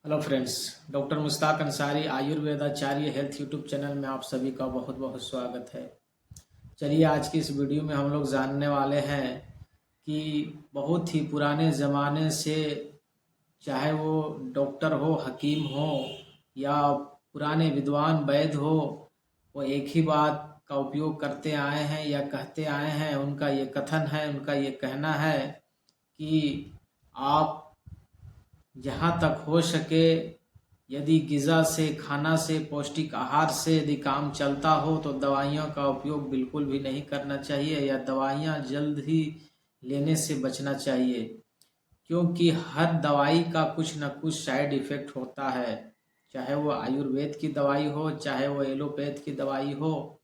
Hello friends, doctor Mushtaq Ansari Ayurvedacharya health YouTube channel में आप सभी का बहुत बहुत स्वागत है। चलिए आज की इस वीडियो में हम लोग जानने वाले हैं कि बहुत ही पुराने ज़माने से, चाहे वो डॉक्टर हो, हकीम हो या पुराने विद्वान वैद्य हो, वो एक ही बात का उपयोग करते आए हैं या कहते आए हैं। उनका ये कथन है, उनका ये कहना है कि आप जहाँ तक हो सके यदि ग़िज़ा से, खाना से, पौष्टिक आहार से यदि काम चलता हो तो दवाइयों का उपयोग बिल्कुल भी नहीं करना चाहिए या दवाइयाँ जल्द ही लेने से बचना चाहिए, क्योंकि हर दवाई का कुछ न कुछ साइड इफ़ेक्ट होता है। चाहे वो आयुर्वेद की दवाई हो, चाहे वो एलोपैथ की दवाई हो।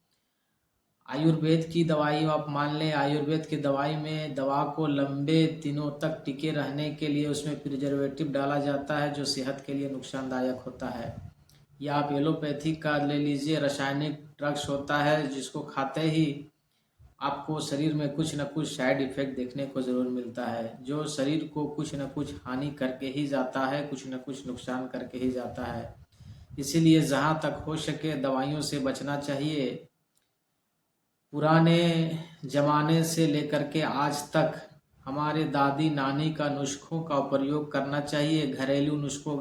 आयुर्वेद की दवाई आप मान लें, आयुर्वेद की दवाई में दवा को लंबे दिनों तक टिके रहने के लिए उसमें प्रिजर्वेटिव डाला जाता है, जो सेहत के लिए नुकसानदायक होता है। या आप एलोपैथिक का ले लीजिए, रासायनिक ड्रग्स होता है जिसको खाते ही आपको शरीर में कुछ न कुछ साइड इफ़ेक्ट देखने को ज़रूर मिलता है, जो शरीर को कुछ न कुछ हानि करके ही जाता है, कुछ न कुछ नुकसान करके ही जाता है। इसीलिए जहाँ तक हो सके दवाइयों से बचना चाहिए। पुराने ज़माने से लेकर के आज तक हमारे दादी नानी का नुस्खों का प्रयोग करना चाहिए। घरेलू नुस्खों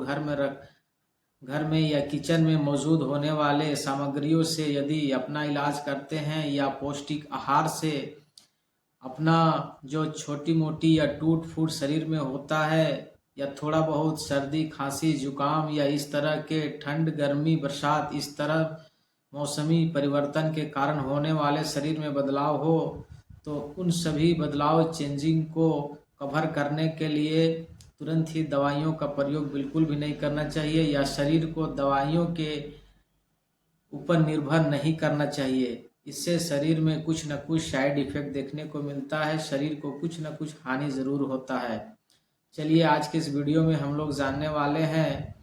घर में या किचन में मौजूद होने वाले सामग्रियों से यदि अपना इलाज करते हैं या पौष्टिक आहार से अपना जो छोटी मोटी या टूट फूट शरीर में होता है या थोड़ा बहुत सर्दी खांसी जुकाम या इस तरह के ठंड गर्मी बरसात इस तरह मौसमी परिवर्तन के कारण होने वाले शरीर में बदलाव हो, तो उन सभी बदलाव चेंजिंग को कवर करने के लिए तुरंत ही दवाइयों का प्रयोग बिल्कुल भी नहीं करना चाहिए या शरीर को दवाइयों के ऊपर निर्भर नहीं करना चाहिए। इससे शरीर में कुछ न कुछ साइड इफ़ेक्ट देखने को मिलता है, शरीर को कुछ न कुछ हानि ज़रूर होता है। चलिए आज के इस वीडियो में हम लोग जानने वाले हैं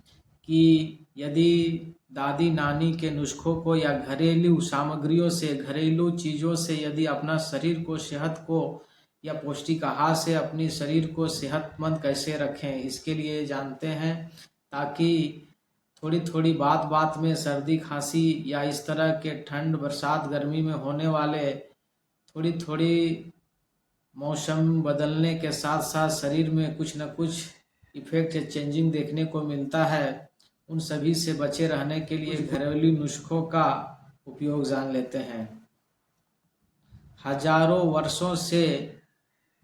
कि यदि दादी नानी के नुस्खों को या घरेलू सामग्रियों से, घरेलू चीज़ों से यदि अपना शरीर को, सेहत को या पौष्टिक आहार से अपनी शरीर को सेहतमंद कैसे रखें, इसके लिए जानते हैं, ताकि थोड़ी थोड़ी बात बात में सर्दी खांसी या इस तरह के ठंड बरसात गर्मी में होने वाले थोड़ी थोड़ी मौसम बदलने के साथ साथ शरीर में कुछ न कुछ इफ़ेक्ट या चेंजिंग देखने को मिलता है, उन सभी से बचे रहने के लिए घरेलू नुस्खों का उपयोग जान लेते हैं। हजारों वर्षों से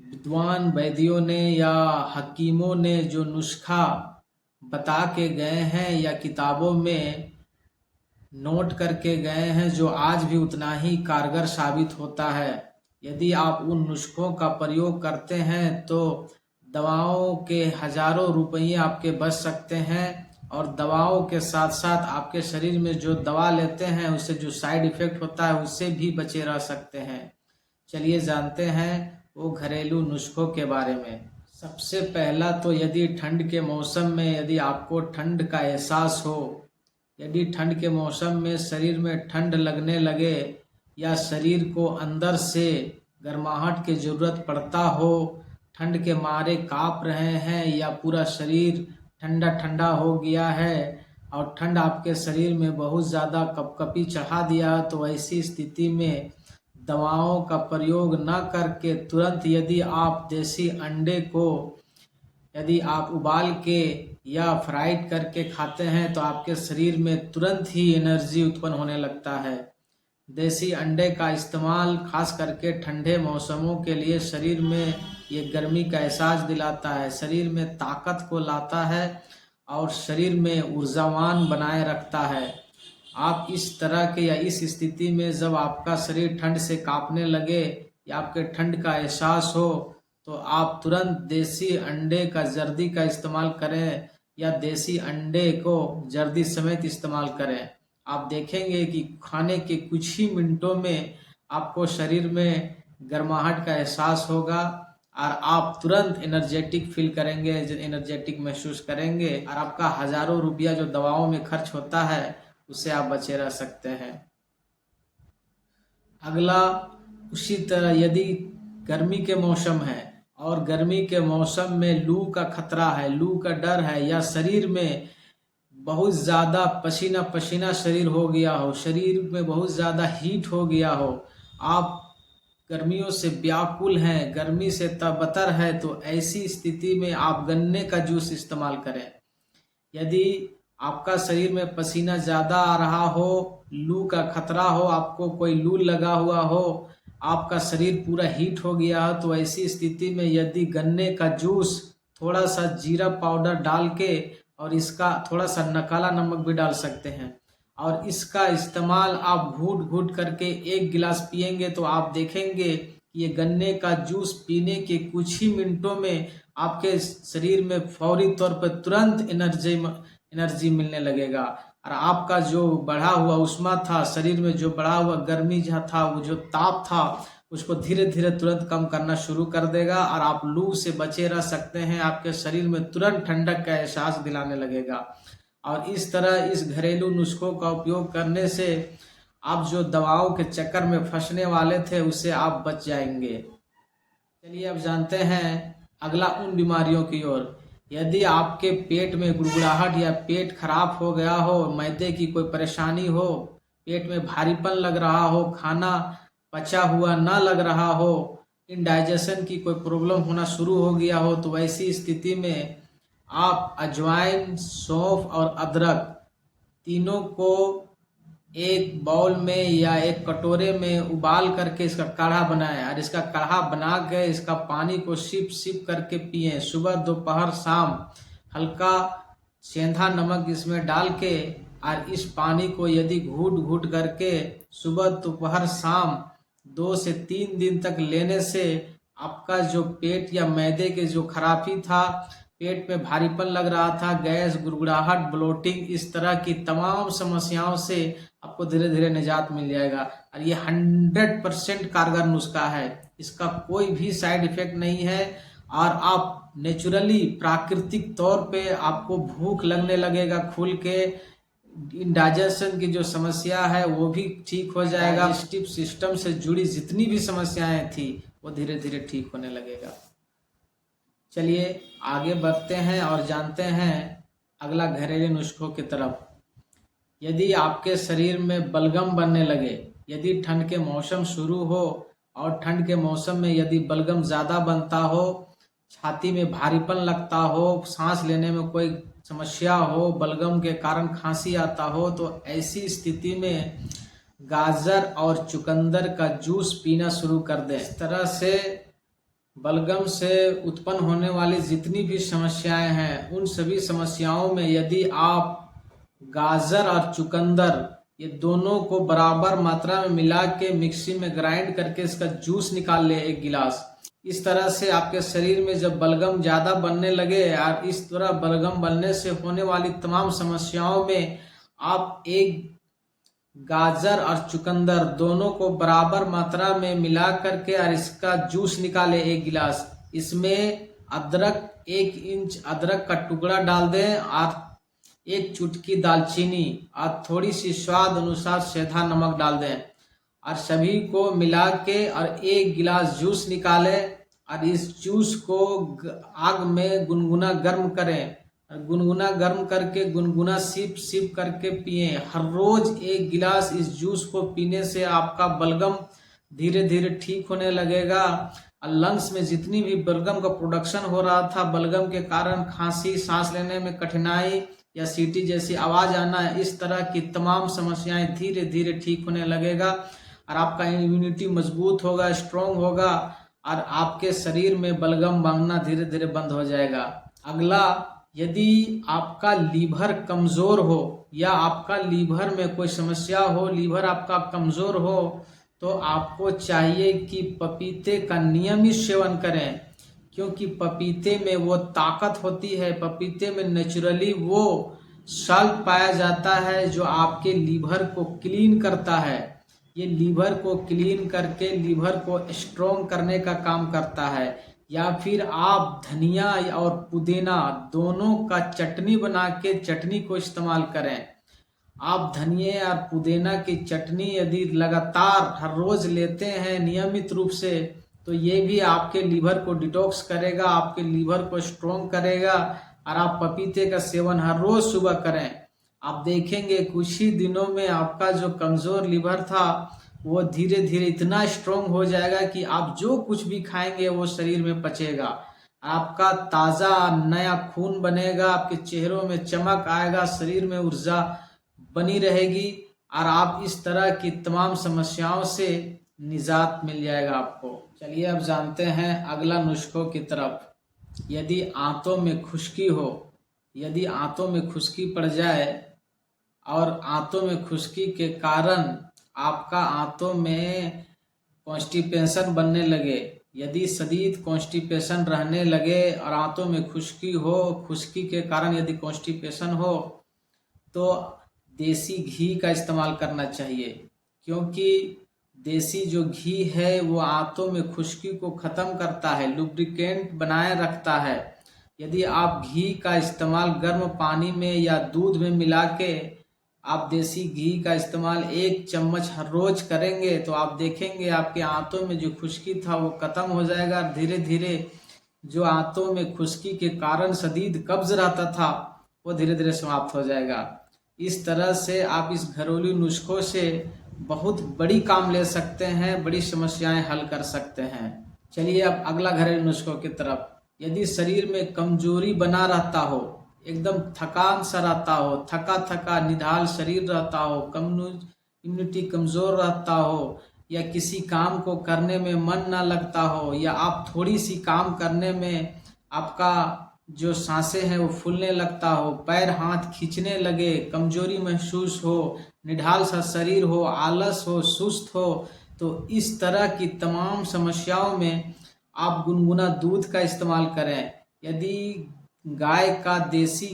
विद्वान वैद्यों ने या हकीमों ने जो नुस्खा बता के गए हैं या किताबों में नोट करके गए हैं, जो आज भी उतना ही कारगर साबित होता है। यदि आप उन नुस्खों का प्रयोग करते हैं तो दवाओं के हजारों रुपये आपके बच सकते हैं, और दवाओं के साथ साथ आपके शरीर में जो दवा लेते हैं उससे जो साइड इफ़ेक्ट होता है उससे भी बचे रह सकते हैं। चलिए जानते हैं वो घरेलू नुस्खों के बारे में। सबसे पहला तो यदि ठंड के मौसम में यदि आपको ठंड का एहसास हो, यदि ठंड के मौसम में शरीर में ठंड लगने लगे या शरीर को अंदर से गर्माहट की ज़रूरत पड़ता हो, ठंड के मारे काँप रहे हैं या पूरा शरीर ठंडा ठंडा हो गया है और ठंड आपके शरीर में बहुत ज़्यादा कपकपी चढ़ा दिया, तो ऐसी स्थिति में दवाओं का प्रयोग न करके तुरंत यदि आप देसी अंडे को यदि आप उबाल के या फ्राइड करके खाते हैं तो आपके शरीर में तुरंत ही एनर्जी उत्पन्न होने लगता है। देसी अंडे का इस्तेमाल खास करके ठंडे मौसमों के लिए शरीर में ये गर्मी का एहसास दिलाता है, शरीर में ताकत को लाता है और शरीर में ऊर्जावान बनाए रखता है। आप इस तरह के या इस स्थिति में जब आपका शरीर ठंड से कांपने लगे या आपके ठंड का एहसास हो, तो आप तुरंत देसी अंडे का जर्दी का इस्तेमाल करें या देसी अंडे को जर्दी समेत इस्तेमाल करें। आप देखेंगे कि खाने के कुछ ही मिनटों में आपको शरीर में गर्माहट का एहसास होगा और आप तुरंत एनर्जेटिक फील करेंगे, एनर्जेटिक महसूस करेंगे और आपका हजारों रुपया जो दवाओं में खर्च होता है उससे आप बचे रह सकते हैं। अगला, उसी तरह यदि गर्मी के मौसम है और गर्मी के मौसम में लू का खतरा है, लू का डर है या शरीर में बहुत ज़्यादा पसीना पसीना शरीर हो गया हो, शरीर में बहुत ज़्यादा हीट हो गया हो, आप गर्मियों से व्याकुल हैं, गर्मी से तबतर है, तो ऐसी स्थिति में आप गन्ने का जूस इस्तेमाल करें। यदि आपका शरीर में पसीना ज़्यादा आ रहा हो, लू का खतरा हो, आपको कोई लू लगा हुआ हो, आपका शरीर पूरा हीट हो गया हो, तो ऐसी स्थिति में यदि गन्ने का जूस थोड़ा सा जीरा पाउडर डाल के और इसका थोड़ा सा नकाला नमक भी डाल सकते हैं और इसका इस्तेमाल आप घूट घूट करके 1 गिलास पिएंगे तो आप देखेंगे कि ये गन्ने का जूस पीने के कुछ ही मिनटों में आपके शरीर में फौरी तौर पर तुरंत एनर्जी मिलने लगेगा और आपका जो बढ़ा हुआ उष्मा था, शरीर में जो बढ़ा हुआ गर्मी जहाँ था, वो जो ताप था, उसको धीरे धीरे तुरंत कम करना शुरू कर देगा और आप लू से बचे रह सकते हैं। आपके शरीर में तुरंत ठंडक का एहसास दिलाने लगेगा और इस तरह इस घरेलू नुस्खों का उपयोग करने से आप जो दवाओं के चक्कर में फंसने वाले थे उससे आप बच जाएंगे। चलिए अब जानते हैं अगला उन बीमारियों की ओर। यदि आपके पेट में गुड़गुड़ाहट या पेट खराब हो गया हो, मैदे की कोई परेशानी हो, पेट में भारीपन लग रहा हो, खाना पचा हुआ ना लग रहा हो, इंडाइजेशन की कोई प्रॉब्लम होना शुरू हो गया हो, तो वैसी स्थिति में आप अजवाइन, सौंफ और अदरक तीनों को एक बाउल में या एक कटोरे में उबाल करके इसका काढ़ा बनाएं और इसका काढ़ा बना के इसका पानी को सिप सिप करके पिएं। सुबह दोपहर शाम हल्का सेंधा नमक इसमें डाल के और इस पानी को यदि घूट घूट करके सुबह दोपहर शाम 2 से 3 दिन तक लेने से आपका जो पेट या मैदे के जो खराबी था, पेट में भारीपन लग रहा था, गैस, गुड़गुड़ाहट, ब्लोटिंग, इस तरह की तमाम समस्याओं से आपको धीरे धीरे निजात मिल जाएगा और ये 100% कारगर नुस्खा है। इसका कोई भी साइड इफेक्ट नहीं है और आप नेचुरली प्राकृतिक तौर पे आपको भूख लगने लगेगा खुल के, इंडाइजेशन की जो समस्या है वो भी ठीक हो जाएगा, डाइजेस्टिव सिस्टम से जुड़ी जितनी भी समस्याएं थी वो धीरे धीरे ठीक होने लगेगा। चलिए आगे बढ़ते हैं और जानते हैं अगला घरेलू नुस्खों की तरफ। यदि आपके शरीर में बलगम बनने लगे, यदि ठंड के मौसम शुरू हो और ठंड के मौसम में यदि बलगम ज़्यादा बनता हो, छाती में भारीपन लगता हो, सांस लेने में कोई समस्या हो, बलगम के कारण खांसी आता हो, तो ऐसी स्थिति में गाजर और चुकंदर का जूस पीना शुरू कर दें। इस तरह से बलगम से उत्पन्न होने वाली जितनी भी समस्याएं हैं उन सभी समस्याओं में यदि आप गाजर और चुकंदर ये दोनों को बराबर मात्रा में मिला के मिक्सी में ग्राइंड करके इसका जूस निकाल ले 1 गिलास। इस तरह से आपके शरीर में जब बलगम ज़्यादा बनने लगे और इस तरह बलगम बनने से होने वाली तमाम समस्याओं में आप एक गाजर और चुकंदर दोनों को बराबर मात्रा में मिला करके और इसका जूस निकाले 1 गिलास। इसमें अदरक 1 इंच अदरक का टुकड़ा डाल दें और 1 चुटकी दालचीनी और थोड़ी सी स्वाद अनुसार सेंधा नमक डाल दें और सभी को मिला के और 1 गिलास जूस निकालें और इस जूस को आग में गुनगुना गर्म करें। गुनगुना गर्म करके गुनगुना सिप सिप करके पिए। हर रोज 1 गिलास इस जूस को पीने से आपका बलगम धीरे धीरे ठीक होने लगेगा और लंग्स में जितनी भी बलगम का प्रोडक्शन हो रहा था, बलगम के कारण खांसी, सांस लेने में कठिनाई या सीटी जैसी आवाज आना, इस तरह की तमाम समस्याएं धीरे धीरे ठीक होने लगेगा और आपका इम्यूनिटी मजबूत होगा, स्ट्रांग होगा और आपके शरीर में बलगम बनना धीरे धीरे बंद हो जाएगा। अगला, यदि आपका लीवर कमज़ोर हो या आपका लीवर में कोई समस्या हो, लीवर आपका कमज़ोर हो, तो आपको चाहिए कि पपीते का नियमित सेवन करें, क्योंकि पपीते में वो ताकत होती है, पपीते में नेचुरली वो सल्ट पाया जाता है जो आपके लीवर को क्लीन करता है। ये लीवर को क्लीन करके लीवर को स्ट्रॉन्ग करने का काम करता है। या फिर आप धनिया और पुदीना दोनों का चटनी बना के चटनी को इस्तेमाल करें। आप धनिया और पुदीना की चटनी यदि लगातार हर रोज लेते हैं नियमित रूप से, तो ये भी आपके लीवर को डिटॉक्स करेगा, आपके लीवर को स्ट्रॉन्ग करेगा और आप पपीते का सेवन हर रोज सुबह करें। आप देखेंगे कुछ ही दिनों में आपका जो कमज़ोर लीवर था वो धीरे धीरे इतना स्ट्रोंग हो जाएगा कि आप जो कुछ भी खाएंगे वो शरीर में पचेगा। आपका ताज़ा नया खून बनेगा, आपके चेहरों में चमक आएगा, शरीर में ऊर्जा बनी रहेगी और आप इस तरह की तमाम समस्याओं से निजात मिल जाएगा आपको। चलिए अब जानते हैं अगला नुस्खों की तरफ। यदि आंतों में खुश्की हो, यदि आंतों में खुश्की पड़ जाए और आंतों में खुश्की के कारण आपका आंतों में कॉन्स्टिपेशन बनने लगे, यदि शदीद कॉन्स्टिपेशन रहने लगे और आंतों में खुश्की हो, खुश्की के कारण यदि कॉन्स्टिपेशन हो तो देसी घी का इस्तेमाल करना चाहिए, क्योंकि देसी जो घी है वो आंतों में खुश्की को ख़त्म करता है, लुब्रिकेंट बनाए रखता है। यदि आप घी का इस्तेमाल गर्म पानी में या दूध में मिला के आप देसी घी का इस्तेमाल 1 चम्मच हर रोज करेंगे तो आप देखेंगे आपके आंतों में जो खुश्की था वो ख़त्म हो जाएगा। धीरे धीरे जो आंतों में खुश्की के कारण शदीद कब्ज रहता था वो धीरे धीरे समाप्त हो जाएगा। इस तरह से आप इस घरेलू नुस्खों से बहुत बड़ी काम ले सकते हैं, बड़ी समस्याएं हल कर सकते हैं। चलिए अब अगला घरेलू नुस्खों की तरफ। यदि शरीर में कमजोरी बना रहता हो, एकदम थकान सा रहता हो, थका थका निढाल शरीर रहता हो, इम्यूनिटी कमज़ोर रहता हो, या किसी काम को करने में मन ना लगता हो, या आप थोड़ी सी काम करने में आपका जो सांसें हैं वो फूलने लगता हो, पैर हाथ खींचने लगे, कमजोरी महसूस हो, निढाल सा शरीर हो, आलस हो, सुस्त हो, तो इस तरह की तमाम समस्याओं में आप गुनगुना दूध का इस्तेमाल करें। यदि गाय का देसी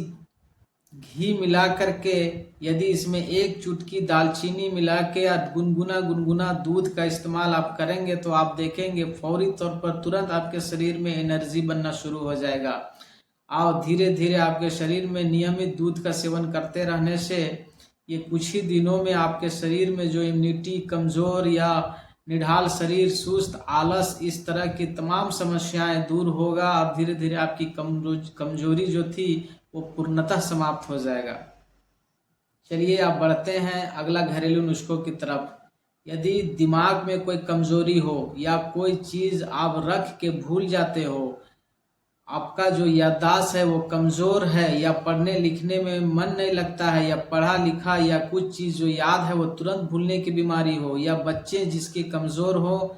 घी मिला करके यदि इसमें 1 चुटकी दालचीनी मिला के या गुनगुना दूध का इस्तेमाल आप करेंगे तो आप देखेंगे फौरी तौर पर तुरंत आपके शरीर में एनर्जी बनना शुरू हो जाएगा। और धीरे धीरे आपके शरीर में नियमित दूध का सेवन करते रहने से ये कुछ ही दिनों में आपके शरीर में जो इम्यूनिटी कमज़ोर या निढाल शरीर, सुस्त, आलस, इस तरह की तमाम समस्याएं दूर होगा और धीरे धीरे आपकी कमजोरी जो थी वो पूर्णतः समाप्त हो जाएगा। चलिए आप बढ़ते हैं अगला घरेलू नुस्खों की तरफ। यदि दिमाग में कोई कमजोरी हो या कोई चीज़ आप रख के भूल जाते हो, आपका जो याददाश्त है वो कमज़ोर है, या पढ़ने लिखने में मन नहीं लगता है, या पढ़ा लिखा या कुछ चीज़ जो याद है वो तुरंत भूलने की बीमारी हो, या बच्चे जिसके कमज़ोर हो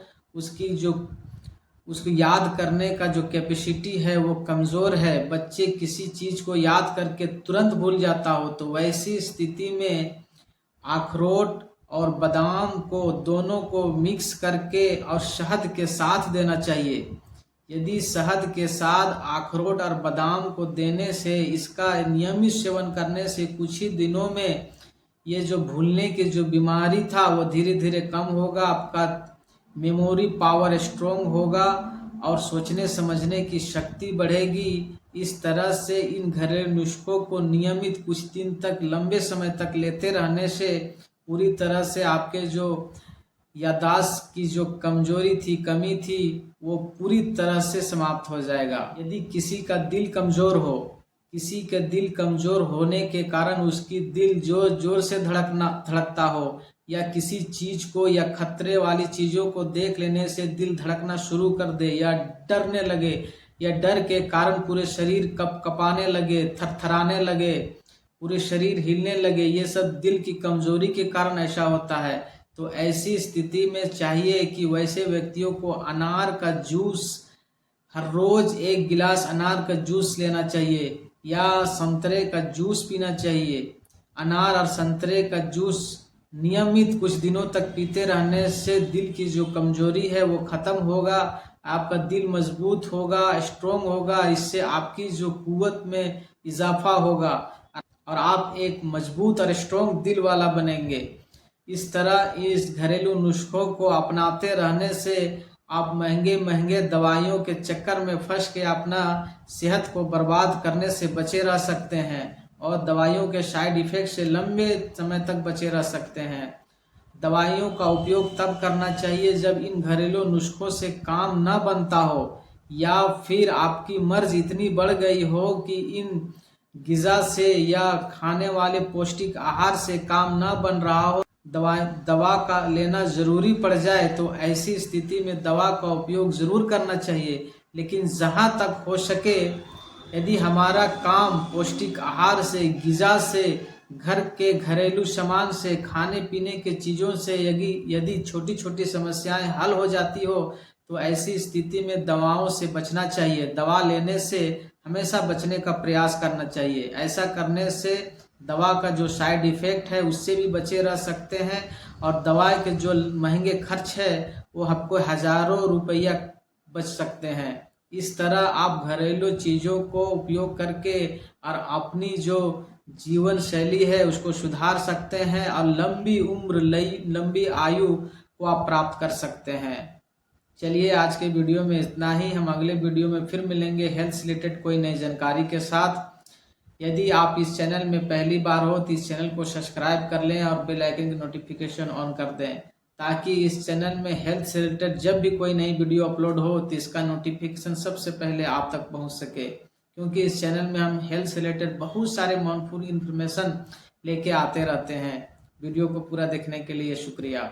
उसको याद करने का जो कैपेसिटी है वो कमज़ोर है, बच्चे किसी चीज़ को याद करके तुरंत भूल जाता हो, तो वैसी स्थिति में अखरोट और बादाम को दोनों को मिक्स करके और शहद के साथ देना चाहिए। यदि शहद के साथ अखरोट और बादाम को देने से, इसका नियमित सेवन करने से कुछ ही दिनों में ये जो भूलने की जो बीमारी था वो धीरे धीरे कम होगा, आपका मेमोरी पावर स्ट्रोंग होगा और सोचने समझने की शक्ति बढ़ेगी। इस तरह से इन घरेलू नुस्खों को नियमित कुछ दिन तक, लंबे समय तक लेते रहने से पूरी तरह से आपके जो याददाश्त की जो कमजोरी थी, कमी थी, वो पूरी तरह से समाप्त हो जाएगा। यदि किसी का दिल कमजोर हो, किसी के दिल कमजोर होने के कारण उसकी दिल जोर जोर से धड़कता हो, या किसी चीज को या खतरे वाली चीजों को देख लेने से दिल धड़कना शुरू कर दे, या डरने लगे, या डर के कारण पूरे शरीर कपाने लगे, थरथराने लगे, पूरे शरीर हिलने लगे, ये सब दिल की कमजोरी के कारण ऐसा होता है। तो ऐसी स्थिति में चाहिए कि वैसे व्यक्तियों को अनार का जूस, हर रोज 1 गिलास अनार का जूस लेना चाहिए, या संतरे का जूस पीना चाहिए। अनार और संतरे का जूस नियमित कुछ दिनों तक पीते रहने से दिल की जो कमजोरी है वो खत्म होगा, आपका दिल मजबूत होगा, स्ट्रोंग होगा, इससे आपकी जो कुव्वत में इजाफा होगा और आप एक मजबूत और स्ट्रोंग दिल वाला बनेंगे। इस तरह इस घरेलू नुस्खों को अपनाते रहने से आप महंगे महंगे दवाइयों के चक्कर में फंस के अपना सेहत को बर्बाद करने से बचे रह सकते हैं और दवाइयों के साइड इफ़ेक्ट से लंबे समय तक बचे रह सकते हैं। दवाइयों का उपयोग तब करना चाहिए जब इन घरेलू नुस्खों से काम न बनता हो, या फिर आपकी मर्ज इतनी बढ़ गई हो कि इन ग़िज़ा से या खाने वाले पौष्टिक आहार से काम न बन रहा हो, दवा का लेना ज़रूरी पड़ जाए, तो ऐसी स्थिति में दवा का उपयोग ज़रूर करना चाहिए। लेकिन जहाँ तक हो सके, यदि हमारा काम पौष्टिक आहार से, ग़िज़ा से, घर के घरेलू सामान से, खाने पीने के चीज़ों से यदि छोटी छोटी समस्याएं हल हो जाती हो, तो ऐसी स्थिति में दवाओं से बचना चाहिए। दवा लेने से हमेशा बचने का प्रयास करना चाहिए। ऐसा करने से दवा का जो साइड इफ़ेक्ट है उससे भी बचे रह सकते हैं, और दवा के जो महंगे खर्च है वो आपको हज़ारों रुपया बच सकते हैं। इस तरह आप घरेलू चीज़ों को उपयोग करके और अपनी जो जीवन शैली है उसको सुधार सकते हैं, और लंबी उम्र, लंबी आयु को आप प्राप्त कर सकते हैं। चलिए, आज के वीडियो में इतना ही। हम अगले वीडियो में फिर मिलेंगे हेल्थ से रिलेटेड कोई नई जानकारी के साथ। यदि आप इस चैनल में पहली बार हो तो इस चैनल को सब्सक्राइब कर लें और बेल आइकन की नोटिफिकेशन ऑन कर दें, ताकि इस चैनल में हेल्थ से रिलेटेड जब भी कोई नई वीडियो अपलोड हो तो इसका नोटिफिकेशन सबसे पहले आप तक पहुंच सके। क्योंकि इस चैनल में हम हेल्थ से रिलेटेड बहुत सारे महत्वपूर्ण इन्फॉर्मेशन लेके आते रहते हैं। वीडियो को पूरा देखने के लिए शुक्रिया।